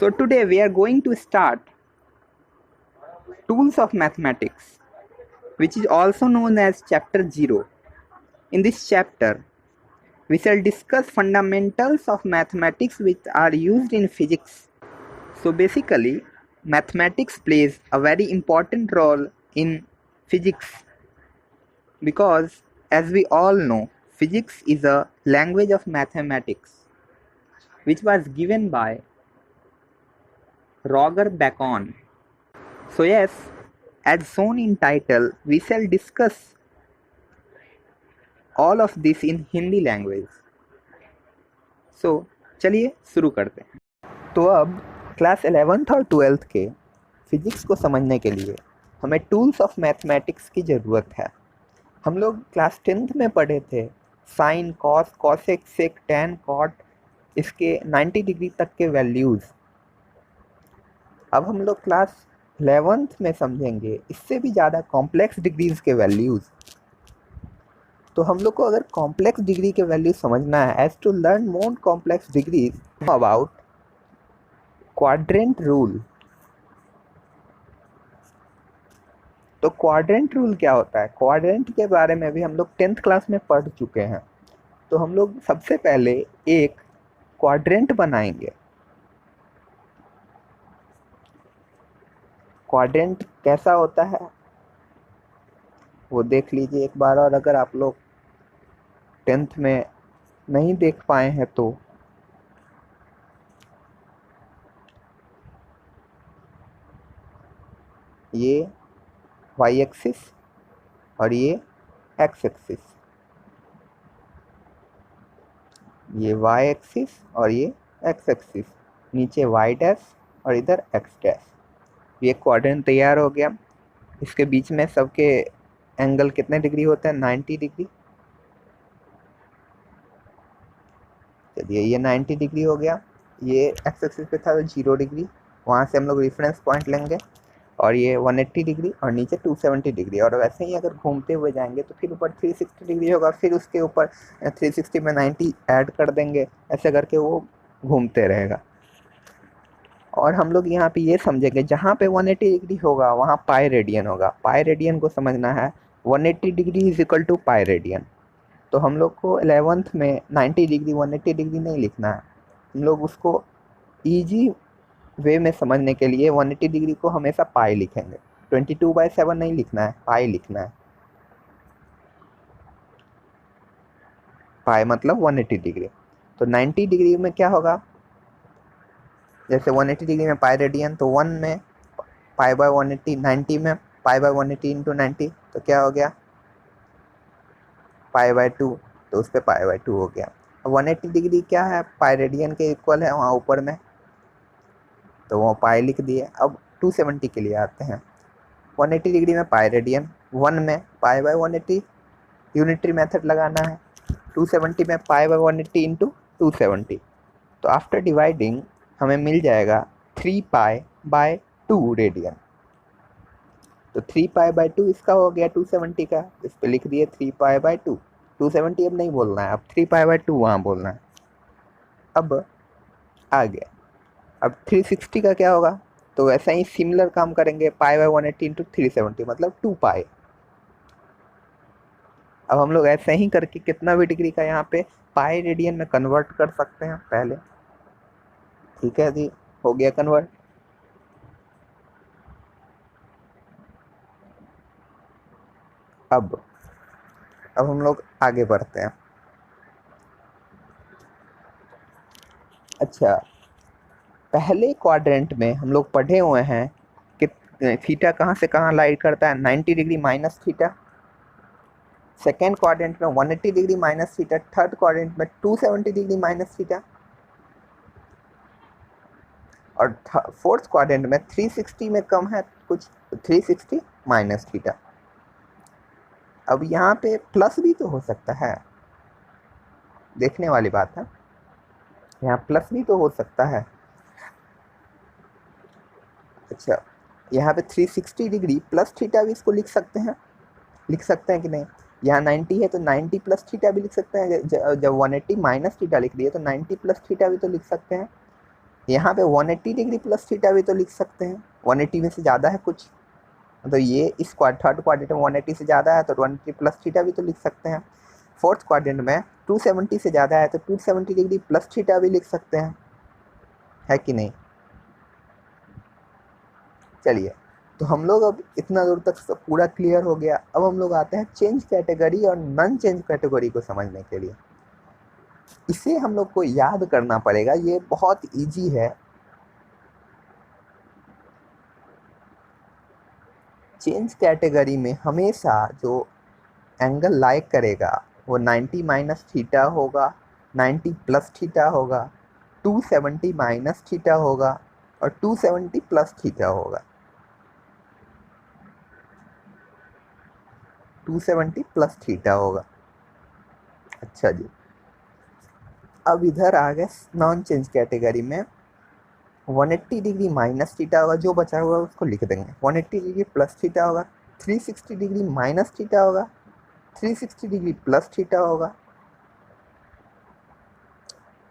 So today we are going to start Tools of Mathematics, which is also known as Chapter 0. In this chapter, we shall discuss fundamentals of mathematics which are used in physics. So basically, mathematics plays a very important role in physics because, as we all know, physics is a language of mathematics which was given by Roger Bacon. So yes, as shown in title, we shall discuss all of this in Hindi language. So चलिए शुरू करते हैं. तो अब class 11th और 12th के physics को समझने के लिए हमें टूल्स ऑफ मैथमेटिक्स की ज़रूरत है. हम लोग क्लास 10th में पढ़े थे साइन, कॉस, कॉसेक, सेक, टैन, कॉट, इसके 90 डिग्री तक के वैल्यूज़. अब हम लोग क्लास 11th में समझेंगे इससे भी ज़्यादा कॉम्प्लेक्स डिग्रीज़ के वैल्यूज़. तो हम लोग को अगर कॉम्प्लेक्स डिग्री के वैल्यू समझना है, as to learn more complex degrees about quadrant rule. तो क्वाड्रेंट रूल क्या होता है? क्वाड्रेंट के बारे में भी हम लोग 10th क्लास में पढ़ चुके हैं. तो हम लोग सबसे पहले एक क्वाड्रेंट बनाएंगे. क्वाड्रेंट कैसा होता है वो देख लीजिए एक बार, और अगर आप लोग 10th में नहीं देख पाए हैं तो ये वाई एक्सिस और ये एक्स एक्सिस, ये वाई एक्सिस और ये एक्स एक्सिस, नीचे वाई डैश और इधर एक्स डैश. ये क्वाड्रेंट तैयार हो गया. इसके बीच में सबके एंगल कितने डिग्री होते हैं? 90 डिग्री. चलिए ये 90 डिग्री हो गया. ये एक्स एक्सिस पे था तो 0 डिग्री, वहाँ से हम लोग रेफरेंस पॉइंट लेंगे. और ये 180 डिग्री और नीचे 270 डिग्री. और वैसे ही अगर घूमते हुए जाएंगे तो फिर ऊपर 360 डिग्री होगा, फिर उसके ऊपर 360 में 90 ऐड कर देंगे, ऐसे करके वो घूमते रहेगा. और हम लोग यहाँ पे ये समझेंगे जहाँ पे 180 डिग्री होगा वहाँ पाई रेडियन होगा. पाई रेडियन को समझना है, 180 degree is equal to pi radian. तो हम लोग को 11th में 90 डिग्री 180 डिग्री नहीं लिखना है. हम लोग उसको ईजी वे में समझने के लिए 180 डिग्री को हमेशा पाई लिखेंगे. 22/7 नहीं लिखना है, पाई लिखना है. पाई मतलब 180 डिग्री. तो 90 डिग्री में क्या होगा? जैसे 180 डिग्री में पाई रेडियन, तो 1 में पाई बाय 180, 90 में पाई बाय 180 इंटू 90, तो क्या हो गया? Pi by 2. तो उस पर पाई बाय 2 हो गया. 180 डिग्री क्या है? पाई रेडियन के इक्वल है वहाँ ऊपर में, तो वो पाई लिख दिए. अब 270 के लिए आते हैं. 180 डिग्री में पाई रेडियन, 1 में पाई बाय 180, यूनिटरी मेथड लगाना है. 270 में पाई बाय 180 इंटू 270. तो आफ्टर डिवाइडिंग हमें मिल जाएगा 3 पाई बाय 2 रेडियन. तो 3 पाई बाय 2 इसका हो गया 270 का. इस पर लिख दिए 3 पाई बाय 2. 270 अब नहीं बोलना है, अब 3 पाई बाय 2 वहाँ बोलना है. अब आ गया. अब 360 का क्या होगा? तो वैसा ही सिमिलर काम करेंगे, पाई बाय 180 इंटू 370 मतलब 2 पाई. अब हम लोग ऐसे ही करके कितना भी डिग्री का यहाँ पे पाई रेडियन में कन्वर्ट कर सकते हैं पहले. ठीक है जी, हो गया कन्वर्ट. अब हम लोग आगे बढ़ते हैं. अच्छा, पहले क्वाड्रेंट में हम लोग पढ़े हुए हैं कि थीटा कहाँ से कहाँ लाइट करता है? 90 degree minus theta. Second quadrant में 180 degree minus theta. Third quadrant में 270 डिग्री माइनस थीटा. और फोर्थ क्वाड्रेंट में 360 में कम है कुछ, 360 माइनस थीटा. अब यहाँ पे प्लस भी तो हो सकता है, देखने वाली बात है. यहाँ प्लस भी तो हो सकता है. अच्छा, यहाँ पे 360 डिग्री प्लस थीटा भी इसको लिख सकते हैं कि नहीं? यहाँ 90 है तो 90 प्लस थीटा भी लिख सकते हैं. जब 180 माइनस थीटा लिख दिए तो 90 प्लस थीटा भी तो लिख सकते हैं. यहाँ पे 180 डिग्री प्लस थीटा भी तो लिख सकते हैं, 180 में से ज़्यादा है कुछ, तो ये इस थर्ड क्वाड्रेंट में 180 से ज़्यादा है तो 180 प्लस थीटा भी तो लिख सकते हैं। फोर्थ क्वाड्रेंट में 270 से ज़्यादा है तो 270 डिग्री प्लस थीटा भी लिख सकते हैं, है कि नहीं। चलिए, तो हम लोग अब इतना दूर तक सब पूरा क्लियर हो गया। अब हम लोग आते हैं चेंज कैटेगरी और नॉन चेंज कैटेगरी को समझने के लिए। इसे हम लोग को याद करना पड़ेगा, ये बहुत इजी है। चेंज कैटेगरी में हमेशा जो एंगल लाइक करेगा वो 90 माइनस थीटा होगा, 90 प्लस थीटा होगा, 270 माइनस थीटा होगा और 270 प्लस थीटा होगा, 270 प्लस थीटा होगा। अच्छा जी, अब इधर आ गए नॉन चेंज कैटेगरी में 180 डिग्री माइनस थीटा होगा, जो बचा हुआ उसको लिख देंगे। 180 डिग्री प्लस थीटा होगा, 360 डिग्री माइनस थीटा होगा, 360 डिग्री प्लस थीटा होगा।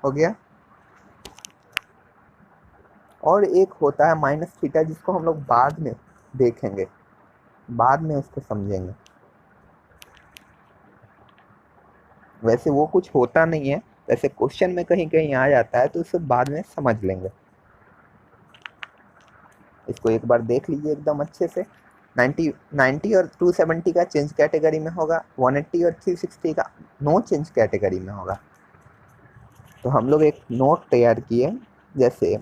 हो गया। और एक होता है माइनस थीटा, जिसको हम लोग बाद में देखेंगे, बाद में उसको समझेंगे। वैसे वो कुछ होता नहीं है, वैसे क्वेश्चन में कहीं कहीं आ जाता है, तो उसको बाद में समझ लेंगे। इसको एक बार देख लीजिए एकदम अच्छे से। 90 और 270 का चेंज कैटेगरी में होगा, 180 और 360 का नो चेंज कैटेगरी में होगा। तो हम लोग एक नोट तैयार किए, जैसे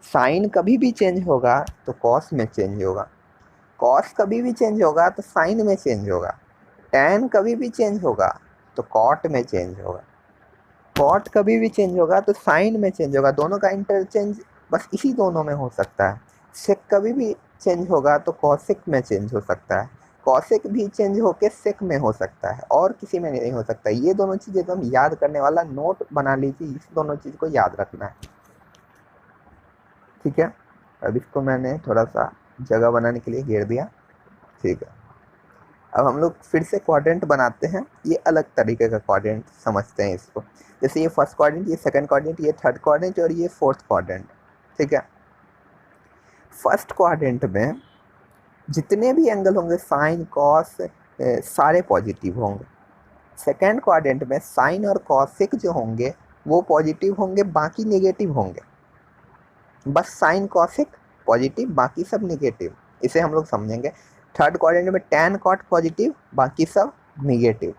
साइन कभी भी चेंज होगा तो कॉस में चेंज होगा, कॉस कभी भी चेंज होगा तो साइन में चेंज होगा, टैन कभी भी चेंज होगा तो कॉट में चेंज होगा, कॉट कभी भी चेंज होगा तो साइन में चेंज होगा। दोनों का इंटरचेंज बस इसी दोनों में हो सकता है। सेक कभी भी चेंज होगा तो कॉसेक में चेंज हो सकता है, कॉसेक भी चेंज होके सेक में हो सकता है, और किसी में नहीं हो सकता। ये दोनों चीज़ एकदम याद करने वाला नोट बना लीजिए, इस दोनों चीज़ को याद रखना है, ठीक है। अब इसको मैंने थोड़ा सा जगह बनाने के लिए घेर दिया, ठीक है। अब हम लोग फिर से क्वाड्रेंट बनाते हैं, ये अलग तरीके का क्वाड्रेंट समझते हैं इसको। जैसे ये फर्स्ट क्वाड्रेंट, ये सेकंड क्वाड्रेंट, ये थर्ड क्वाड्रेंट और ये फोर्थ क्वाड्रेंट, ठीक है। फर्स्ट क्वाड्रेंट में जितने भी एंगल होंगे साइन कॉस सारे पॉजिटिव होंगे। सेकंड क्वाड्रेंट में साइन और कॉसेक जो होंगे वो पॉजिटिव होंगे, बाकी नेगेटिव होंगे। बस साइन कॉसेक पॉजिटिव, बाकी सब नेगेटिव, इसे हम लोग समझेंगे। थर्ड क्वाड्रेंट में टैन कॉट पॉजिटिव, बाकी सब नेगेटिव।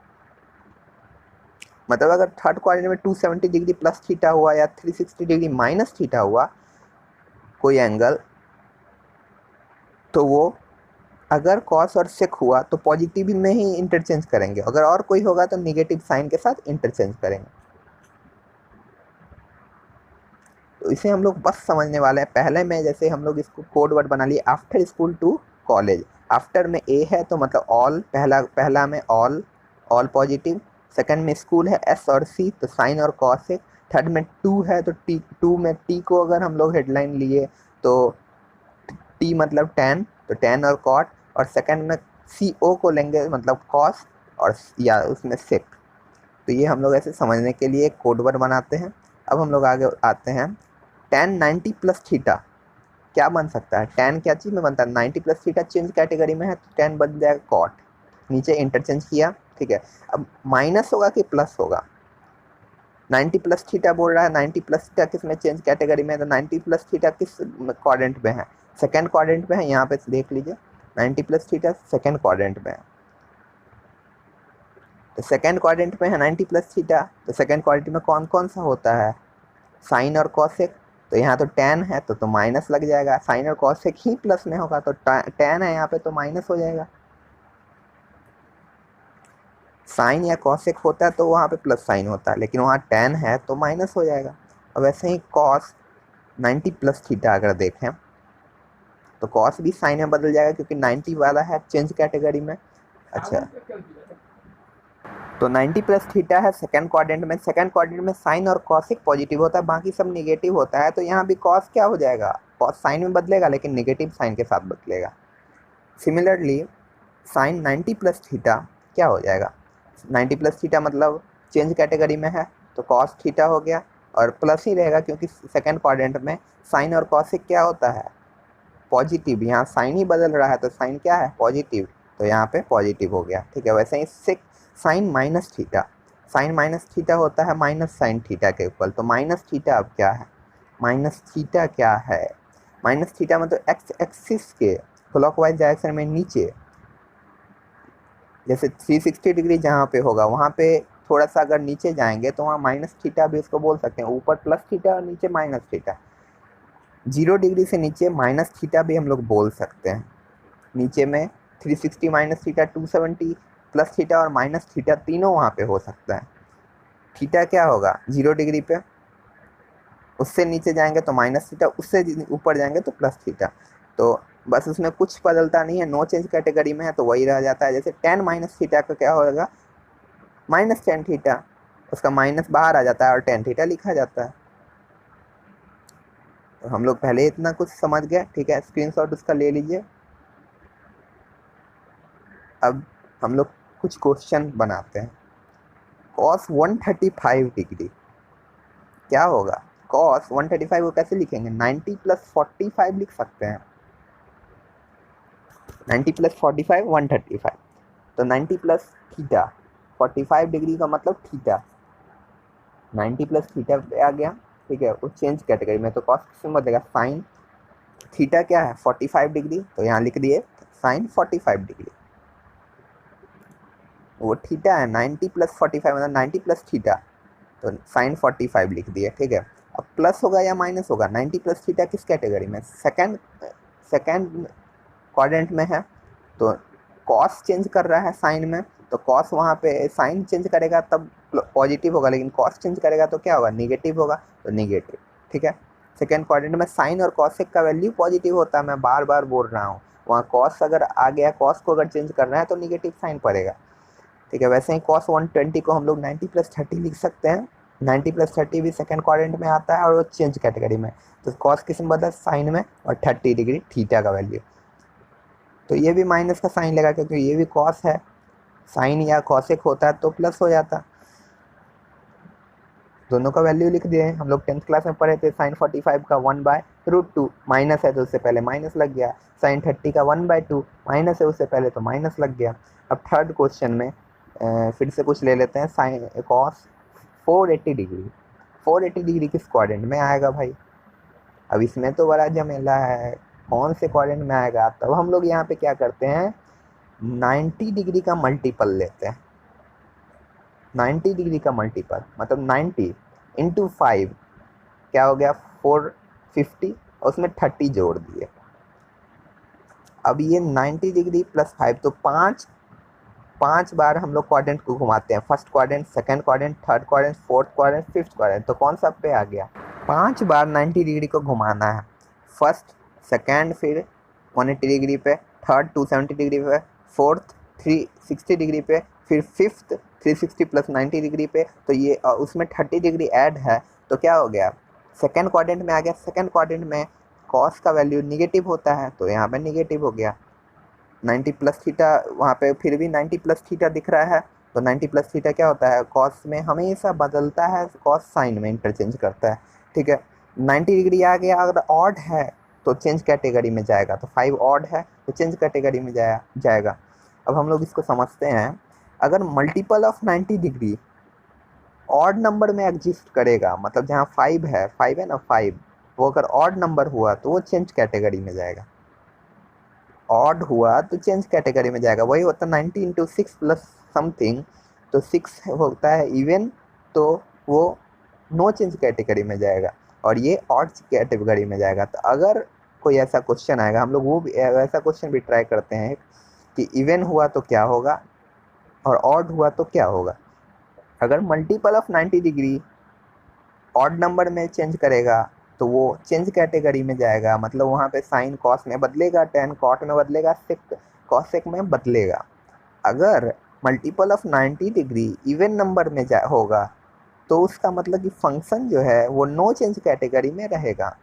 मतलब अगर थर्ड क्वाड्रेंट में 270 डिग्री प्लस थीटा हुआ या 360 डिग्री माइनस थीटा हुआ कोई एंगल, तो वो अगर कॉस और सेक हुआ तो पॉजिटिव में ही इंटरचेंज करेंगे, अगर और कोई होगा तो नेगेटिव साइन के साथ इंटरचेंज करेंगे। तो इसे हम लोग बस समझने वाले हैं। पहले में जैसे हम लोग इसको कोड वर्ड बना लिए, after school to college. After में ए है तो मतलब ऑल, पहला में ऑल पॉजिटिव। सेकंड में स्कूल है एस और सी तो साइन और कॉस है। थर्ड में टू है तो टी, टू में टी को अगर हम लोग हेडलाइन लिए तो टी मतलब टेन, तो टेन और कॉट। और सेकंड में सी ओ को लेंगे मतलब कॉस और या उसमें सेक। तो ये हम लोग ऐसे समझने के लिए कोड वर्ड बनाते हैं। अब हम लोग आगे आते हैं, tan 90 प्लस थीटा क्या बन सकता है। tan क्या चीज़ में बनता है, 90 प्लस थीटा चेंज कैटेगरी में है तो tan बन जाएगा कॉट, नीचे इंटरचेंज किया, ठीक है। अब माइनस होगा कि प्लस होगा, 90 प्लस थीटा बोल रहा है, 90 प्लस थीटा किस में चेंज कैटेगरी में है, तो 90 प्लस थीटा किस क्वाड्रेंट में है, सेकेंड क्वाड्रेंट में है। यहाँ पे देख लीजिए 90 प्लस थीटा सेकेंड क्वाड्रेंट में है, तो सेकेंड क्वाड्रेंट में है 90 प्लस थीटा। तो सेकेंड क्वाड्रेंट में कौन कौन सा होता है, साइन और कॉसेक। तो यहाँ तो टैन है तो माइनस लग जाएगा, साइन और कॉसेक ही प्लस में होगा तो टैन है यहाँ पे तो माइनस हो जाएगा। साइन या कॉसेक होता है तो वहाँ पे प्लस साइन होता है, लेकिन वहाँ टैन है तो माइनस हो जाएगा। और वैसे ही कॉस 90 प्लस थीटा अगर देखें तो कॉस भी साइन में बदल जाएगा क्योंकि 90 वाला है चेंज कैटेगरी में। अच्छा, तो 90 प्लस थीटा है सेकंड क्वाड्रेंट में, सेकंड क्वाड्रेंट में साइन और कॉसिक पॉजिटिव होता है, बाकी सब नेगेटिव होता है। तो यहाँ भी कॉस क्या हो जाएगा, कॉस साइन में बदलेगा लेकिन नेगेटिव साइन के साथ बदलेगा। सिमिलरली साइन 90 प्लस थीटा क्या हो जाएगा, 90 प्लस थीटा मतलब चेंज कैटेगरी में है तो कॉस थीटा हो गया, और प्लस ही रहेगा क्योंकि सेकेंड क्वाड्रेंट में साइन और कॉसेक क्या होता है, पॉजिटिव। यहाँ साइन ही बदल रहा है तो साइन क्या है, पॉजिटिव, तो यहाँ पे पॉजिटिव हो गया। ठीक है, वैसे ही sine minus theta, sine minus theta होता है माइनस साइन थीटा के इक्वल। तो माइनस थीटा अब क्या है, माइनस थीटा क्या है, माइनस थीटा मतलब एक्स एक्सिस के क्लॉकवाइज डायरेक्शन में नीचे, जैसे 360 डिग्री जहाँ पे होगा वहाँ पे थोड़ा सा अगर नीचे जाएंगे तो वहाँ माइनस थीटा भी उसको बोल सकते हैं, ऊपर प्लस थीटा और नीचे माइनस थीटा। 0 डिग्री से नीचे माइनस थीटा भी हम लोग बोल सकते हैं। नीचे में 360 माइनस थीटा 270 प्लस थीटा और माइनस थीटा तीनों वहाँ पे हो सकता है। थीटा क्या होगा 0 डिग्री पे, उससे नीचे जाएंगे तो माइनस थीटा, उससे ऊपर जाएंगे तो प्लस थीटा। तो बस उसमें कुछ बदलता नहीं है, नो चेंज कैटेगरी में है तो वही रह जाता है। जैसे टेन माइनस थीटा का क्या होगा, माइनस टेन थीटा, उसका माइनस बाहर आ जाता है और टेन थीटा लिखा जाता है। तो हम लोग पहले इतना कुछ समझ गए। ठीक है, स्क्रीनशॉट उसका ले लीजिए। अब हम लोग कुछ क्वेश्चन बनाते हैं। कॉस 135 डिग्री क्या होगा, कॉस 135 को कैसे लिखेंगे, 90 प्लस 45 लिख सकते हैं। 90 प्लस 45 135, तो 90 प्लस थीटा 45 डिग्री का मतलब थीटा, 90 प्लस थीटा पे आ गया। ठीक है, वो चेंज कैटेगरी में, तो कॉस किसमें बदलेगा, साइन। थीटा क्या है 45 डिग्री, तो यहाँ लिख दिए साइन 45 डिग्री। वो थीटा है 90 प्लस 45 मतलब 90 प्लस थीटा, तो साइन 45 लिख दिए। ठीक है, अब प्लस होगा या माइनस होगा, 90 प्लस थीटा किस कैटेगरी में, सेकेंड क्वाड्रेंट में है, तो कॉस चेंज कर रहा है साइन में, तो कॉस वहाँ पे साइन चेंज करेगा तब पॉजिटिव होगा, लेकिन कॉस चेंज करेगा तो क्या होगा, निगेटिव होगा, तो निगेटिव। ठीक है, सेकेंड क्वाड्रेंट में साइन और कॉसेक का वैल्यू पॉजिटिव होता है, मैं बार बार बोल रहा हूँ। वहाँ कॉस अगर आ गया, कॉस को अगर चेंज करना है तो निगेटिव साइन पड़ेगा। ठीक है, वैसे ही कॉस 120 को हम लोग 90 प्लस 30 लिख सकते हैं। 90 प्लस 30 भी सेकेंड क्वाड्रेंट में आता है और वो चेंज कैटेगरी में, तो कॉस किस में बदला, साइन में, और 30 डिग्री थीटा का वैल्यू। तो ये भी माइनस का साइन लगा क्योंकि ये भी कॉस है, साइन या कॉसेक होता है तो प्लस हो जाता। दोनों का वैल्यू लिख दिए। हम लोग 10th क्लास में पढ़े थे साइन 45 का 1/√2, माइनस है तो उससे पहले माइनस लग गया। साइन 30 का 1/2, माइनस है उससे पहले तो माइनस लग गया। अब थर्ड क्वेश्चन में फिर से कुछ ले लेते हैं। साइन कॉस 480 डिग्री, 480 डिग्री किस क्वाड्रेंट में आएगा भाई, अब इसमें तो बड़ा झमेला है, कौन से क्वाड्रेंट में आएगा। तब हम लोग यहाँ पे क्या करते हैं, 90 डिग्री का मल्टीपल लेते हैं। 90 डिग्री का मल्टीपल मतलब 90 इंटू 5 क्या हो गया 450, और उसमें 30 जोड़ दिए। अब ये 90 डिग्री प्लस 5, तो पाँच बार हम लोग क्वाड्रेंट को घुमाते हैं, first quadrant, second quadrant, third quadrant, fourth quadrant, fifth quadrant. तो कौन सा पे आ गया, 5 बार 90 डिग्री को घुमाना है, फर्स्ट, सेकंड, फिर 180 डिग्री पे, थर्ड 270 डिग्री पे, फोर्थ 360 डिग्री पे, फिर फिफ्थ 360 प्लस 90 डिग्री पे। तो ये उसमें 30 डिग्री ऐड है, तो क्या हो गया, सेकंड क्वाड्रेंट में आ गया। सेकंड क्वाड्रेंट में कॉस का वैल्यू निगेटिव होता है, तो यहाँ पे निगेटिव हो गया। 90 प्लस थीटा वहाँ पे फिर भी 90 प्लस थीटा दिख रहा है, तो 90 प्लस थीटा क्या होता है, कॉस में हमेशा बदलता है, कॉस साइन में इंटरचेंज करता है। ठीक है, 90 डिग्री आ गया, अगर ऑड है तो चेंज कैटेगरी में जाएगा, तो 5 ऑड है तो चेंज कैटेगरी में जाएगा। अब हम लोग इसको समझते हैं, अगर multiple of 90 degree odd number में एग्जिस्ट करेगा, मतलब जहाँ 5 है ना 5, वो अगर ऑड नंबर हुआ तो वो चेंज कैटेगरी में जाएगा, ऑड हुआ तो चेंज कैटेगरी में जाएगा। वही होता है 90 इंटू 6 प्लस समथिंग, तो 6 होता है इवन, तो वो नो चेंज कैटेगरी में जाएगा, और ये ऑड कैटेगरी में जाएगा। तो अगर कोई ऐसा क्वेश्चन आएगा, हम लोग वो भी ऐसा क्वेश्चन भी ट्राई करते हैं कि इवन हुआ तो क्या होगा और ऑड हुआ तो क्या होगा। अगर multiple of 90 degree odd number में चेंज करेगा तो वो चेंज कैटेगरी में जाएगा, मतलब वहाँ पे साइन कॉस में बदलेगा, टेन कॉट में बदलेगा, सेक कॉसेक में बदलेगा। अगर multiple of 90 degree even number में होगा तो उसका मतलब कि फंक्शन जो है वो नो चेंज कैटेगरी में रहेगा।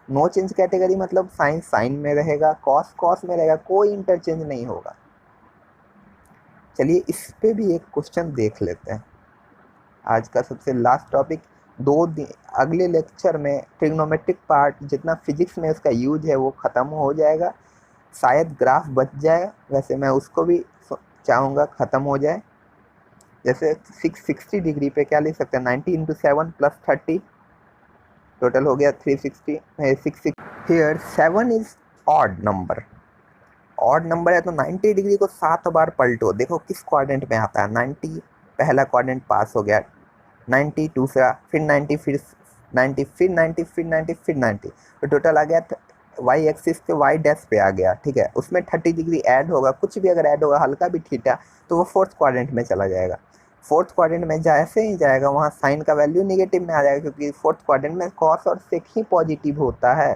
नो चेंज कैटेगरी मतलब साइन साइन में रहेगा, कॉस कॉस में रहेगा, कोई इंटरचेंज नहीं होगा। चलिए इस पे भी एक क्वेश्चन देख लेते हैं, आज का सबसे लास्ट टॉपिक अगले लेक्चर में ट्रिग्नोमेट्रिक पार्ट जितना फिजिक्स में उसका यूज है वो ख़त्म हो जाएगा, शायद ग्राफ बच जाए, वैसे मैं उसको भी चाहूँगा ख़त्म हो जाए। जैसे 660 डिग्री पे क्या लिख सकते हैं, 90 इंटू 7 प्लस 30, टोटल हो गया 360, 660। Here 7 is odd number, odd number है तो 90 डिग्री को 7 बार पलटो, देखो किस क्वाड्रेंट में आता है। 90 पहला क्वाड्रेंट पास हो गया, 90 दूसरा, फिर 90, फिर 90, फिर 90, फिर 90, फिर 90, तो टोटल आ गया वाई एक्सिस के वाई डैश पे आ गया, ठीक है। उसमें 30 डिग्री ऐड होगा, कुछ भी अगर ऐड होगा हल्का भी थीटा, तो वो फोर्थ क्वाड्रेंट में चला जाएगा। फोर्थ क्वाड्रेंट में जैसे ही जाएगा वहाँ साइन का वैल्यू निगेटिव में आ जाएगा, क्योंकि फोर्थ क्वाड्रेंट में कॉस और सेक ही पॉजिटिव होता है।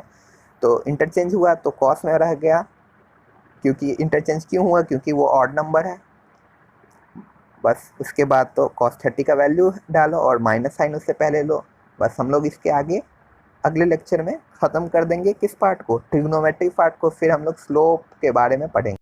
तो इंटरचेंज हुआ तो कॉस में रह गया, क्योंकि इंटरचेंज क्यों हुआ, क्योंकि वो ऑड नंबर है। बस उसके बाद तो cos 30 का वैल्यू डालो और माइनस साइन उससे पहले लो। बस हम लोग इसके आगे अगले लेक्चर में ख़त्म कर देंगे किस पार्ट को, ट्रिग्नोमेट्री पार्ट को, फिर हम लोग स्लोप के बारे में पढ़ेंगे।